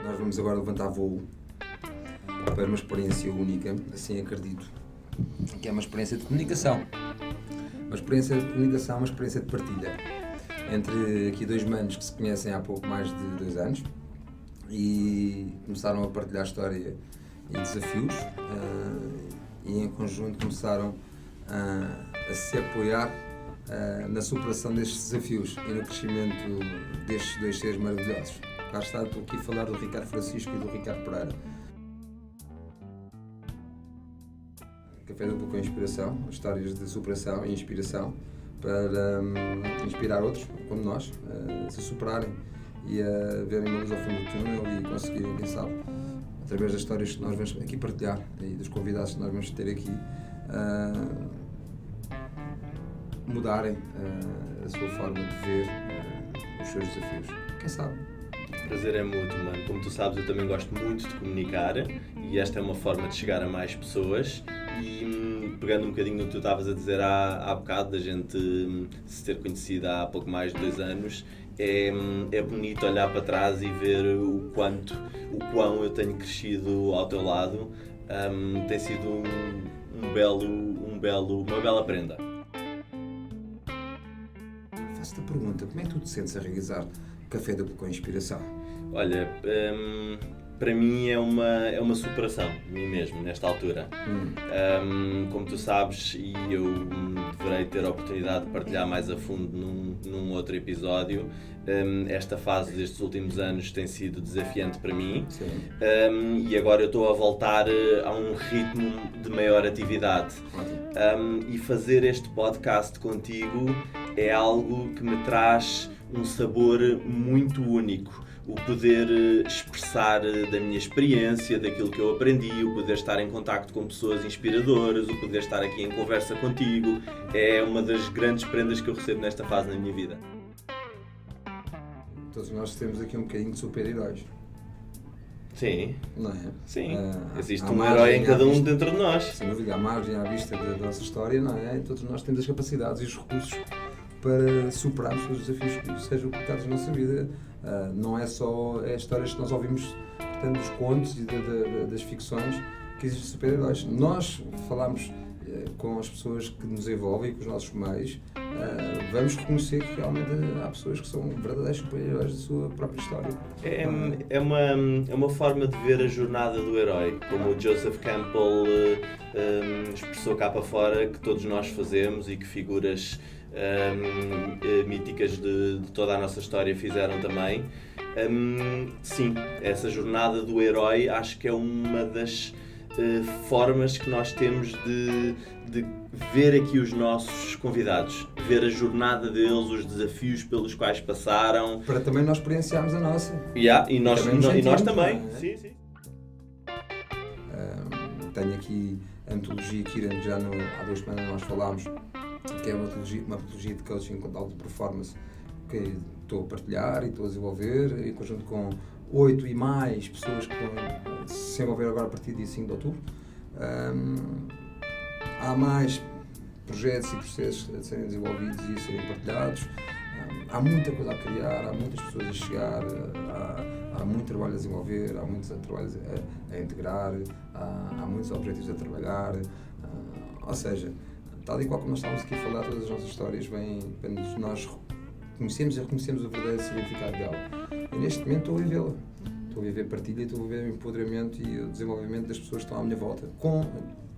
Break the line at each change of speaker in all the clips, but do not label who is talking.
Nós vamos agora levantar voo para uma experiência única, assim acredito, que é uma experiência de comunicação. Uma experiência de comunicação, uma experiência de partilha. Entre aqui dois manos que se conhecem há pouco mais de 2 anos e começaram a partilhar história e desafios e em conjunto começaram a se apoiar na superação destes desafios e no crescimento destes dois seres maravilhosos. Cá está, estou aqui a falar do Ricardo Francisco e do Ricardo Pereira. Café Duplo com Inspiração, histórias de superação e inspiração para inspirar outros, como nós, a se superarem e a verem uma luz ao fundo do túnel e conseguirem, quem sabe, através das histórias que nós vamos aqui partilhar e dos convidados que nós vamos ter aqui, mudarem a sua forma de ver os seus desafios. Quem sabe?
O prazer é mútuo, mano. Como tu sabes, eu também gosto muito de comunicar e esta é uma forma de chegar a mais pessoas. E pegando um bocadinho no que tu estavas a dizer há bocado, da gente se ter conhecido há pouco mais de 2 anos, é bonito olhar para trás e ver o quão eu tenho crescido ao teu lado. Tem sido uma bela prenda.
Faço-te a pergunta, como é que tu te sentes a realizar Café Duplo com Inspiração?
Olha, para mim é uma superação de mim mesmo, nesta altura. Como tu sabes, e eu deverei ter a oportunidade de partilhar mais a fundo num outro episódio, esta fase destes últimos anos tem sido desafiante para mim. E agora eu estou a voltar a um ritmo de maior atividade. E fazer este podcast contigo é algo que me traz um sabor muito único. O poder expressar da minha experiência, daquilo que eu aprendi, o poder estar em contacto com pessoas inspiradoras, o poder estar aqui em conversa contigo, é uma das grandes prendas que eu recebo nesta fase na minha vida.
Todos nós temos aqui um bocadinho de super-heróis.
Sim.
Não é?
Sim. Existe um herói em cada um dentro de nós.
Sem dúvida, à margem, à vista da nossa história, não é? Todos nós temos as capacidades e os recursos para superarmos os desafios que sejam colocados na nossa vida. Não é só as histórias que nós ouvimos, portanto, dos contos e das ficções que existem super-heróis. Nós falamos com as pessoas que nos envolvem, com os nossos meios, vamos reconhecer que realmente há pessoas que são verdadeiros super-heróis da sua própria história.
É uma forma de ver a jornada do herói, como o Joseph Campbell expressou cá para fora, que todos nós fazemos e que figuras míticas de toda a nossa história fizeram também. Sim, essa jornada do herói acho que é uma das formas que nós temos de ver aqui os nossos convidados, ver a jornada deles, os desafios pelos quais passaram.
Para também nós experienciarmos a nossa.
E nós também.
É?
Sim.
Tenho aqui a metodologia Kiran, já há 2 semanas nós falámos, que é uma metodologia de coaching com alta performance que estou a partilhar e estou a desenvolver em conjunto com 8 e mais pessoas que vão se envolver agora a partir do dia 5 de outubro. Há mais projetos e processos a serem desenvolvidos e a serem partilhados. Há muita coisa a criar, há muitas pessoas a chegar, há muito trabalho a desenvolver, há muitos trabalhos a integrar, há muitos objetivos a trabalhar. Ou seja, tal e qual como nós estávamos aqui a falar, todas as nossas histórias vêm para nós conhecermos e reconhecemos o verdadeiro significado dela. E neste momento estou a vivê-la. Estou a viver partilha, estou a viver o empoderamento e o desenvolvimento das pessoas que estão à minha volta. Com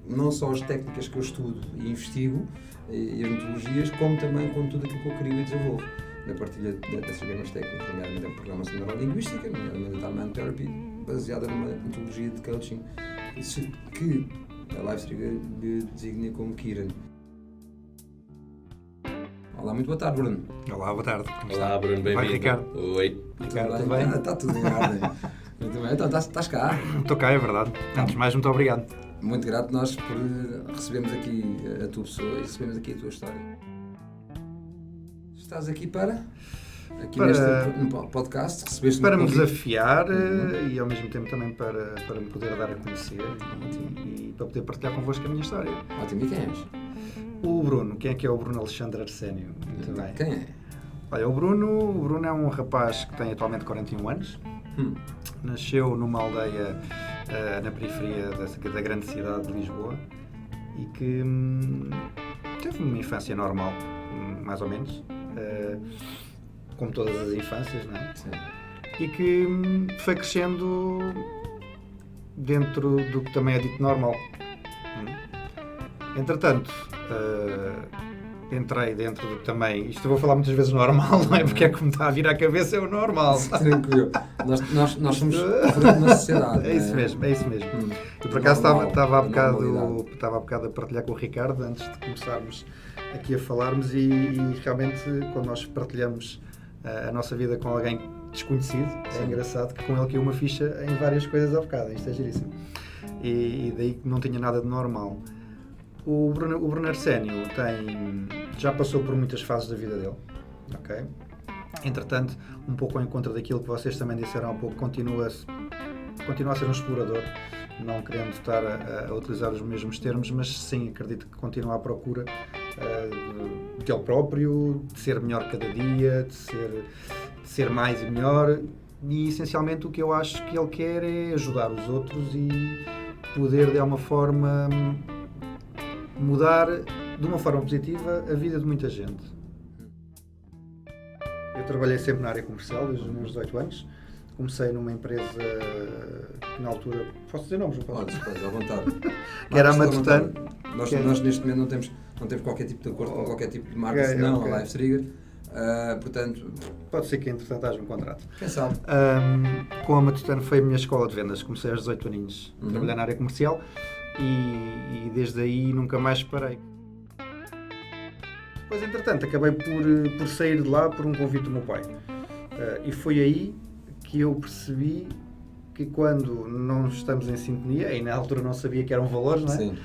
não só as técnicas que eu estudo e investigo e as metodologias, como também com tudo aquilo que eu crio e desenvolvo. Na partilha dessas mesmas técnicas, nomeadamente a programação neurolinguística, nomeadamente a Talman Therapy, baseada numa metodologia de coaching que a Lifetrigger designa como Kiran. Olá, muito boa tarde, Bruno.
Olá, boa tarde.
Olá, Bruno, bem-vindo.
Vai, Ricardo.
Oi.
Ricardo, tudo bem?
Está tudo em ordem. Muito bem, então estás cá.
Estou cá, é verdade. Antes de mais, muito obrigado.
Muito grato nós por recebermos aqui a tua pessoa e recebemos aqui a tua história. Estás aqui neste podcast, recebeste
para me desafiar e ao mesmo tempo também para me poder dar a conhecer e para poder partilhar convosco a minha história.
Ótimo, e quem és?
O Bruno, quem é que é o Bruno Alexandre Arsénio? Muito bem.
Quem é?
Olha, o Bruno é um rapaz que tem atualmente 41 anos. Nasceu numa aldeia na periferia da grande cidade de Lisboa e que teve uma infância normal, mais ou menos, como todas as infâncias, não é?
Sim.
E que foi crescendo dentro do que também é dito normal. Entretanto, entrei dentro do que também, isto eu vou falar muitas vezes normal, não é? Porque é como está a vir à cabeça, é o normal.
Tranquilo. Nós somos fruto de uma sociedade.
É isso mesmo, é isso mesmo. Eu por acaso estava há bocado a partilhar com o Ricardo, antes de começarmos aqui a falarmos, e realmente quando nós partilhamos a nossa vida com alguém desconhecido, é engraçado que com ele caiu uma ficha em várias coisas ao bocado, isto é giríssimo. E daí que não tinha nada de normal. O Bruno Arsénio já passou por muitas fases da vida dele, ok? Entretanto, um pouco ao encontro daquilo que vocês também disseram há pouco, continua a ser um explorador, não querendo estar a utilizar os mesmos termos, mas sim, acredito que continua à procura dele próprio, de ser melhor cada dia, de ser mais e melhor, e essencialmente o que eu acho que ele quer é ajudar os outros e poder de alguma forma mudar de uma forma positiva a vida de muita gente. Eu trabalhei sempre na área comercial desde os meus 18 anos. Comecei numa empresa que na altura... Posso dizer nomes? Não posso?
Podes, à vontade.
Que era a Matutano.
Nós neste momento não temos qualquer tipo de acordo com qualquer tipo de marca, senão a Live Trigger. Portanto...
Pode ser que entretanto haja um contrato.
Quem sabe?
Com a Matutano foi a minha escola de vendas. Comecei aos 18 aninhos a trabalhar na área comercial. E desde aí nunca mais parei. Depois, entretanto, acabei por sair de lá por um convite do meu pai. E foi aí que eu percebi que quando não estamos em sintonia, e na altura não sabia que eram valores, não é?
Sim.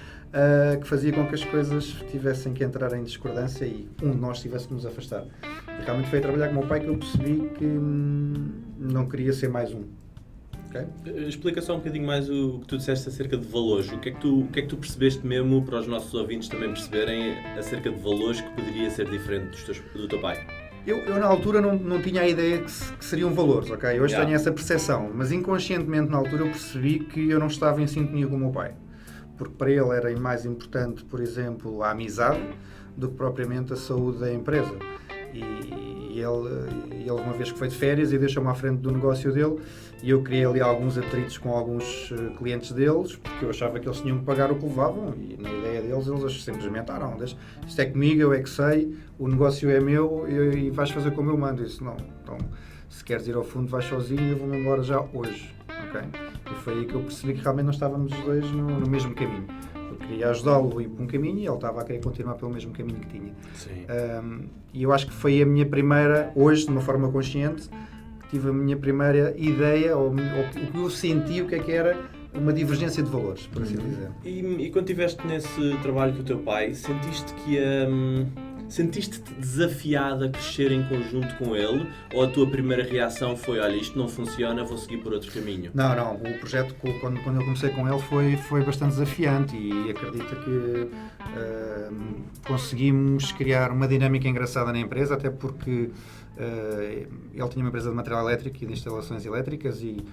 Que fazia com que as coisas tivessem que entrar em discordância e um de nós tivesse que nos afastar. E realmente foi a trabalhar com o meu pai que eu percebi que não queria ser mais um. Okay?
Explica só um bocadinho mais o que tu disseste acerca de valores. O que é que tu percebeste mesmo, para os nossos ouvintes também perceberem, acerca de valores que poderia ser diferente do teu pai?
Eu na altura não tinha a ideia que seriam valores, ok? Hoje tenho essa percepção, mas inconscientemente na altura eu percebi que eu não estava em sintonia com o meu pai. Porque para ele era mais importante, por exemplo, a amizade do que propriamente a saúde da empresa. E ele uma vez que foi de férias e deixou-me à frente do negócio dele, e eu criei ali alguns atritos com alguns clientes deles, porque eu achava que eles tinham que pagar o que levavam, e na ideia deles eles simplesmente, não, isto é comigo, eu é que sei, o negócio é meu e vais fazer como eu mando. Eu disse, não, então se queres ir ao fundo vais sozinho e eu vou-me embora já hoje, ok? E foi aí que eu percebi que realmente nós estávamos os dois no mesmo caminho. Eu queria ajudá-lo a ir por um caminho e ele estava a querer continuar pelo mesmo caminho que tinha.
Sim.
E eu acho que foi a minha primeira, hoje de uma forma consciente, que tive a minha primeira ideia, ou o que eu senti, o que é que era uma divergência de valores, por assim dizer.
E quando estiveste nesse trabalho com o teu pai, sentiste-te desafiada a crescer em conjunto com ele? Ou a tua primeira reação foi, olha, isto não funciona, vou seguir por outro caminho?
Não, o projeto, quando eu comecei com ele, foi bastante desafiante e acredito que conseguimos criar uma dinâmica engraçada na empresa, até porque ele tinha uma empresa de material elétrico e de instalações elétricas e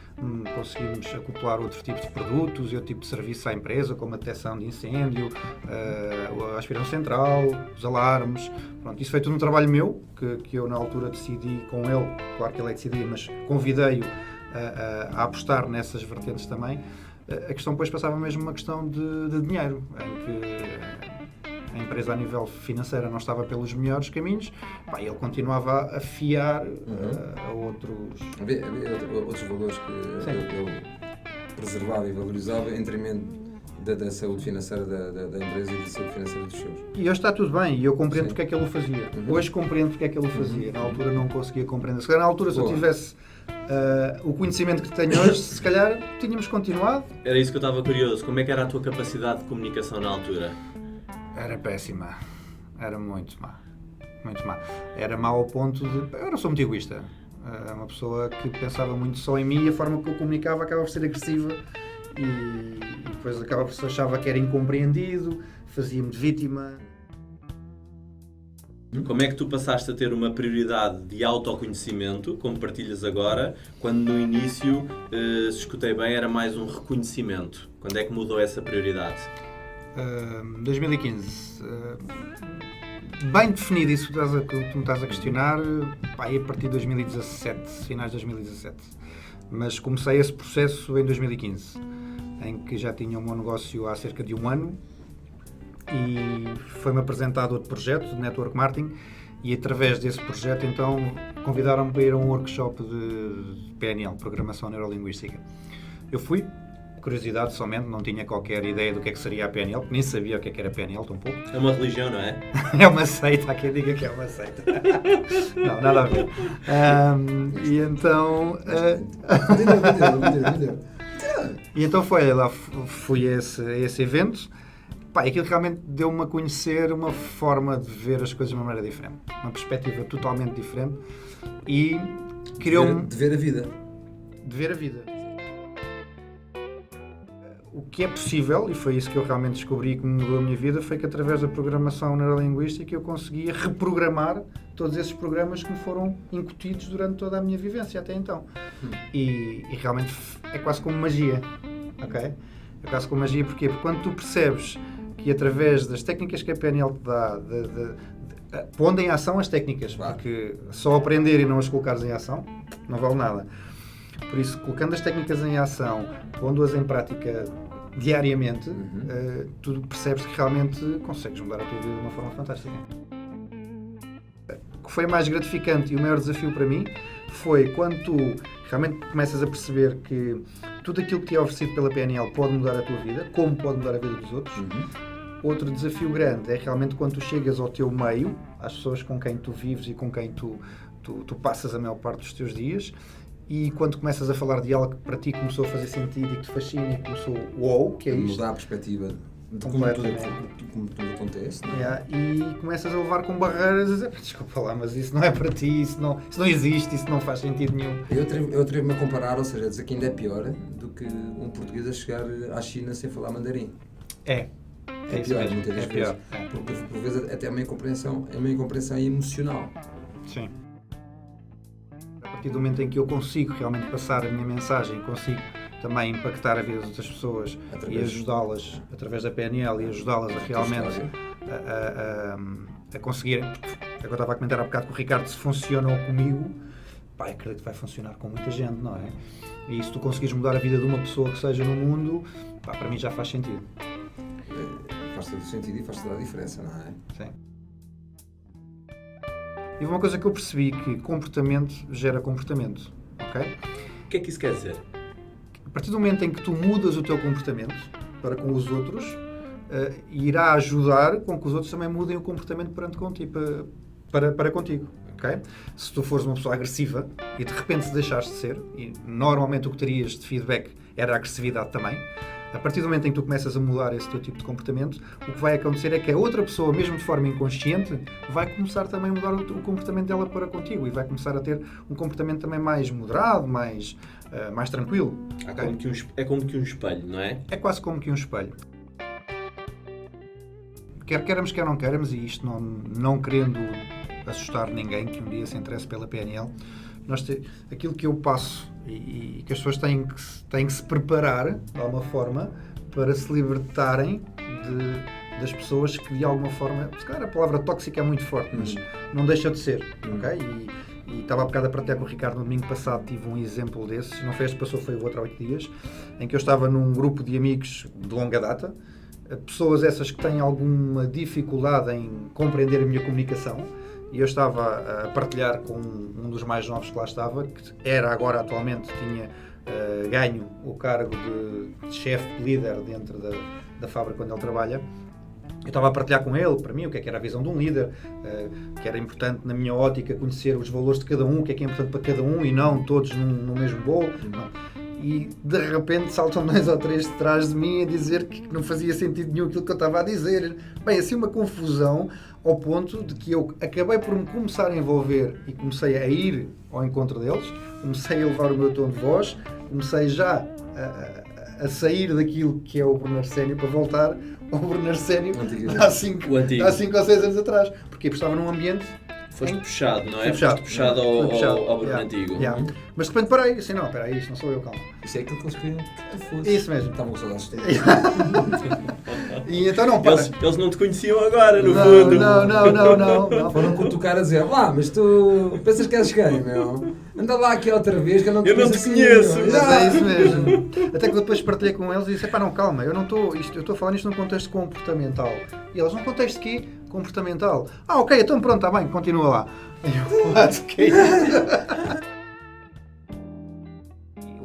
conseguimos acoplar outro tipo de produtos e outro tipo de serviço à empresa, como a detecção de incêndio, a aspiração central, os alarmes. Pronto, isso foi tudo um trabalho meu, que eu na altura decidi com ele, claro que ele é que decidia, mas convidei-o a apostar nessas vertentes também. A questão depois passava mesmo uma questão de dinheiro, em que a empresa a nível financeiro não estava pelos melhores caminhos, ele continuava a fiar a outros...
Havia outros valores que eu preservava e valorizava em detrimento da saúde financeira da empresa e da saúde financeira dos seus.
E hoje está tudo bem, e eu compreendo porque é que ele o fazia. Hoje compreendo porque é que ele o fazia. Na altura não conseguia compreender. Se calhar na altura, se eu tivesse o conhecimento que tenho hoje, se calhar tínhamos continuado.
Era isso que eu estava curioso. Como é que era a tua capacidade de comunicação na altura?
Era péssima. Era muito má. Muito má. Era má ao ponto de... Eu não sou muito egoísta. Uma pessoa que pensava muito só em mim e a forma que eu comunicava acaba por ser agressiva e depois acaba por se achava que era incompreendido, fazia-me de vítima.
Como é que tu passaste a ter uma prioridade de autoconhecimento, como partilhas agora, quando no início, se escutei bem, era mais um reconhecimento? Quando é que mudou essa prioridade?
2015. Bem definido isso que tu me estás a questionar, aí a partir de 2017, finais de 2017. Mas comecei esse processo em 2015, em que já tinha o meu negócio há cerca de um ano e foi-me apresentado outro projeto de Network Marketing e através desse projeto então convidaram-me para ir a um workshop de PNL, Programação Neurolinguística. Eu fui, curiosidade somente, não tinha qualquer ideia do que é que seria a PNL, nem sabia o que era PNL tão pouco.
É uma religião, não é?
É uma seita, há quem diga que é uma seita. Não, nada a ver. E então... E então fui a esse evento. Pá, aquilo realmente deu-me a conhecer uma forma de ver as coisas de uma maneira diferente. Uma perspectiva totalmente diferente. E criou-me...
De ver a vida.
De ver a vida. O que é possível, e foi isso que eu realmente descobri que mudou a minha vida, foi que através da programação neurolinguística eu conseguia reprogramar todos esses programas que me foram incutidos durante toda a minha vivência até então. E realmente é quase como magia, ok? É quase como magia, porquê? Porque quando tu percebes que através das técnicas que a PNL te dá, pondo em ação as técnicas, porque só aprender e não as colocares em ação não vale nada. Por isso, colocando as técnicas em ação, pondo-as em prática diariamente, tu percebes que realmente consegues mudar a tua vida de uma forma fantástica. O que foi mais gratificante e o maior desafio para mim foi quando tu realmente começas a perceber que tudo aquilo que te é oferecido pela PNL pode mudar a tua vida, como pode mudar a vida dos outros. Outro desafio grande é realmente quando tu chegas ao teu meio, às pessoas com quem tu vives e com quem tu passas a maior parte dos teus dias, e quando começas a falar de algo que para ti começou a fazer sentido e que te fascina e que começou wow, que é isto.
Mudar a perspectiva de como tudo acontece. Não é?
E começas a levar com barreiras a dizer, desculpa lá, mas isso não é para ti, isso não existe, isso não faz sentido nenhum.
Eu atrevo-me a comparar, ou seja, a dizer que ainda é pior do que um português a chegar à China sem falar mandarim. É pior,
mesmo.
Muitas vezes. Porque por vezes até é uma incompreensão emocional.
Sim. A partir do momento em que eu consigo realmente passar a minha mensagem, consigo também impactar a vida das outras pessoas e ajudá-las através da PNL e ajudá-las a realmente a conseguir. Agora estava a comentar há bocado com o Ricardo, se funcionou comigo, pá, acredito que vai funcionar com muita gente, não é? E se tu conseguires mudar a vida de uma pessoa que seja no mundo, pá, para mim já faz sentido.
Faz todo o sentido e faz toda a diferença, não é?
Sim. E uma coisa que eu percebi, que comportamento gera comportamento, ok?
O que é que isso quer dizer?
A partir do momento em que tu mudas o teu comportamento para com os outros, irá ajudar com que os outros também mudem o comportamento perante contigo, para contigo, ok? Se tu fores uma pessoa agressiva e de repente se deixares de ser, e normalmente o que terias de feedback era a agressividade também, a partir do momento em que tu começas a mudar esse teu tipo de comportamento, o que vai acontecer é que a outra pessoa, mesmo de forma inconsciente, vai começar também a mudar o comportamento dela para contigo e vai começar a ter um comportamento também mais moderado, mais tranquilo.
É como que um espelho, não é?
É quase como que um espelho. Quer queiramos, quer não queiramos, e isto não querendo assustar ninguém que um dia se interesse pela PNL, aquilo que eu passo e que as pessoas têm que se preparar, de alguma forma, para se libertarem das pessoas que, de alguma forma, se calhar a palavra tóxica é muito forte, mas não deixa de ser, ok? E estava há bocado a partilhar com o Ricardo no domingo passado, tive um exemplo desses, não foi este que passou, foi o outro há 8 dias, em que eu estava num grupo de amigos de longa data, pessoas essas que têm alguma dificuldade em compreender a minha comunicação, e eu estava a partilhar com um dos mais novos que lá estava, que era agora atualmente, tinha ganho o cargo de chefe, de líder dentro da fábrica onde ele trabalha. Eu estava a partilhar com ele, para mim, o que era a visão de um líder, que era importante na minha ótica conhecer os valores de cada um, o que é importante para cada um e não todos no mesmo bolo. E de repente saltam 2 ou 3 de trás de mim a dizer que não fazia sentido nenhum aquilo que eu estava a dizer. Bem, assim uma confusão ao ponto de que eu acabei por me começar a envolver e comecei a ir ao encontro deles, comecei a levar o meu tom de voz, comecei já a a sair daquilo que é o Bruno Arsénio para voltar ao Bruno Arsénio
Antigo.
há 5
O antigo.
ou 6 anos atrás. Porque estava num ambiente...
Foste puxado, não é?
Fui puxado.
Foste puxado
Fui
ao
puxado.
Bruno
Yeah.
Antigo.
Yeah. Mas de repente parei, assim, não, espera aí, isto não sou eu, calma.
Isso é aquilo que eles queriam que fosse.
Isso mesmo.
Estavam com saudades de
E então não, para.
Eles não te conheciam agora, no
Não,
fundo.
não.
Foram cutucar a dizer, lá, mas tu pensas que és quem, meu? Anda lá aqui outra vez que eu não te
Eu não te
assim,
conheço.
meu.
Mas é isso mesmo. Até que depois partilhei com eles e disse, pá, não, calma, eu estou a falar nisto num contexto comportamental. E eles, num contexto de quê? Comportamental. Ah, ok, então pronto, está bem, continua lá. E eu, what? Que é isto?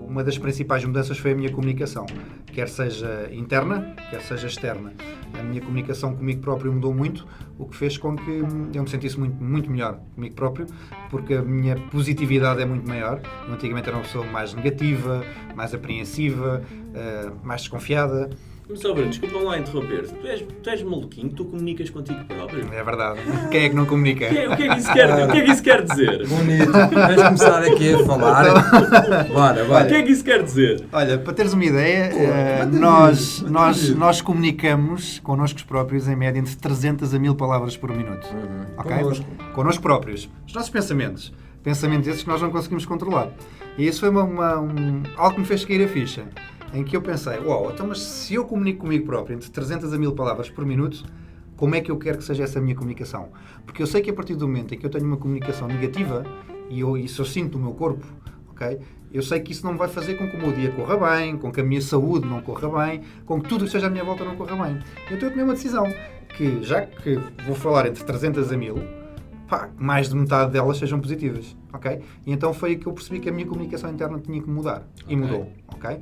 Uma das principais mudanças foi a minha comunicação, quer seja interna, quer seja externa. A minha comunicação comigo próprio mudou muito, o que fez com que eu me sentisse muito melhor comigo próprio, porque a minha positividade é muito maior. Eu antigamente era uma pessoa mais negativa, mais apreensiva, mais desconfiada.
Mas, Bruno, desculpa lá interromper. Tu és maluquinho, tu comunicas contigo próprio.
É verdade. Quem é que não comunica?
O que é que isso quer dizer?
Bonito. Vamos começar aqui a falar. Bora.
O que é que isso quer dizer?
Olha, para teres uma ideia, nós comunicamos connosco próprios em média entre 300 a 1000 palavras por minuto. Ok? Connosco próprios. Os nossos pensamentos. Pensamentos esses que nós não conseguimos controlar. E isso foi algo que me fez cair a ficha. Em que eu pensei, então mas se eu comunico comigo próprio entre 300 a 1000 palavras por minuto, como é que eu quero que seja essa minha comunicação? Porque eu sei que a partir do momento em que eu tenho uma comunicação negativa, e isso eu sinto no meu corpo, ok? Eu sei que isso não vai fazer com que o meu dia corra bem, com que a minha saúde não corra bem, com que tudo que esteja à minha volta não corra bem. Então eu tomei uma decisão, que já que vou falar entre 300 a 1000, mais de metade delas sejam positivas, ok? E então foi aí que eu percebi que a minha comunicação interna tinha que mudar. E mudou, ok?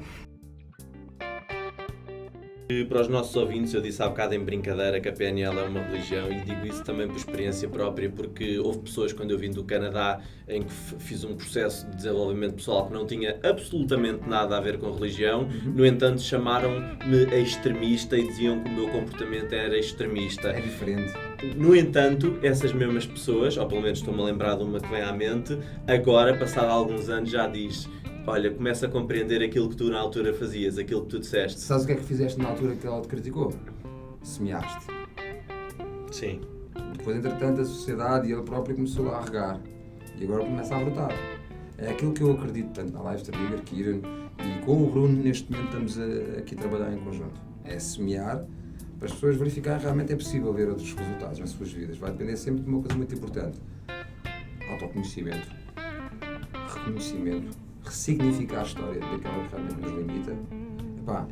Para os nossos ouvintes, eu disse há bocado em brincadeira que a PNL é uma religião e digo isso também por experiência própria, porque houve pessoas quando eu vim do Canadá em que fiz um processo de desenvolvimento pessoal que não tinha absolutamente nada a ver com religião, no entanto chamaram-me extremista e diziam que o meu comportamento era extremista.
É diferente.
No entanto, essas mesmas pessoas, ou pelo menos estou-me a lembrar de uma que vem à mente, agora, passado alguns anos, já diz: olha, começa a compreender aquilo que tu na altura fazias, aquilo que tu disseste.
Sabes o que é que fizeste na altura que ela te criticou? Semeaste.
Sim.
Depois, entretanto, a sociedade e ele próprio começou a regar. E agora começa a brotar. É aquilo que eu acredito, tanto na Live Trigger, Kieran, e com o Bruno, neste momento estamos aqui a trabalhar em conjunto. É semear, para as pessoas verificarem realmente é possível ver outros resultados nas suas vidas. Vai depender sempre de uma coisa muito importante. Autoconhecimento, reconhecimento, ressignificar a história daquela que realmente nos limita.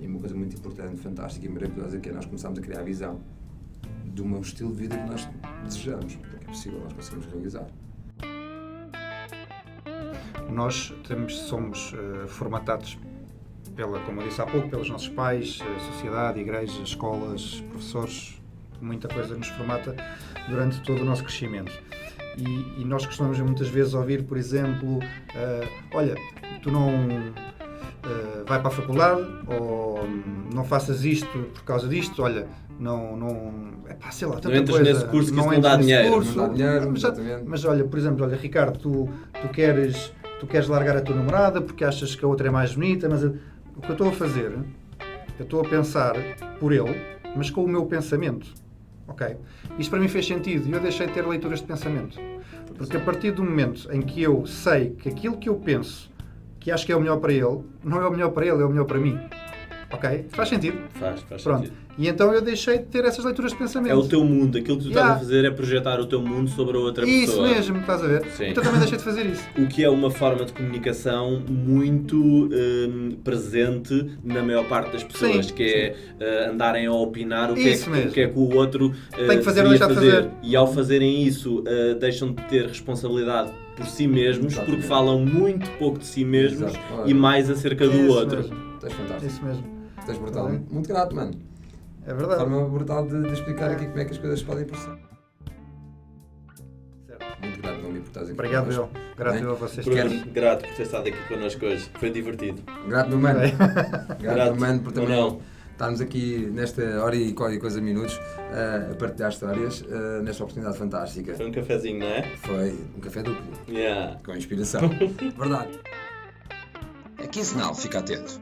E uma coisa muito importante, fantástica e maravilhosa, que é nós começarmos a criar a visão de um estilo de vida que nós desejamos, porque é possível nós conseguimos realizar. Nós
somos formatados, como eu disse há pouco, pelos nossos pais, sociedade, igreja, escolas, professores, muita coisa nos formata durante todo o nosso crescimento. E nós costumamos muitas vezes ouvir, por exemplo, olha, tu não vai para a faculdade, ou não faças isto por causa disto, olha, sei lá, tanta
não entras
coisa.
Nesse curso que isso não dá dinheiro.
Não dá dinheiro, exatamente.
Mas olha, por exemplo, Ricardo, tu queres largar a tua namorada porque achas que a outra é mais bonita, mas o que eu estou a fazer, eu estou a pensar por ele, mas com o meu pensamento. Ok? Isto para mim fez sentido e eu deixei de ter leituras de pensamento. Porque a partir do momento em que eu sei que aquilo que eu penso, que acho que é o melhor para ele, não é o melhor para ele, é o melhor para mim. Ok? Faz sentido?
Faz
Pronto.
sentido.
E então eu deixei de ter essas leituras de pensamento.
É o teu mundo, aquilo que tu estás a fazer é projetar o teu mundo sobre a outra pessoa.
Isso mesmo, estás a ver?
Sim.
Então também deixei de fazer isso.
O que é uma forma de comunicação muito presente na maior parte das pessoas,
Sim,
que é andarem a opinar o que é que o outro
tem que fazer ou deixar de fazer.
E ao fazerem isso, deixam de ter responsabilidade por si mesmos,
Exatamente.
Porque falam muito pouco de si mesmos.
Exato.
E mais acerca do
Isso
outro.
mesmo.
Estás fantástico.
Isso mesmo.
Estás brutal. Muito grato, mano.
É verdade.
Forma brutal de explicar aqui como é que as coisas podem processar. Muito grato, Noli, por estás aqui.
Obrigado,
connosco.
eu. Grato a vocês.
Grato por ter estado aqui connosco hoje. Foi divertido.
Grato, meu mano. Grato, meu mano, por também
não.
estarmos aqui nesta hora e qualquer coisa minutos a partilhar histórias nesta oportunidade fantástica.
Foi um cafezinho, não é?
Foi um café duplo.
Yeah.
Com inspiração. Verdade.
É quinzenal, fica atento.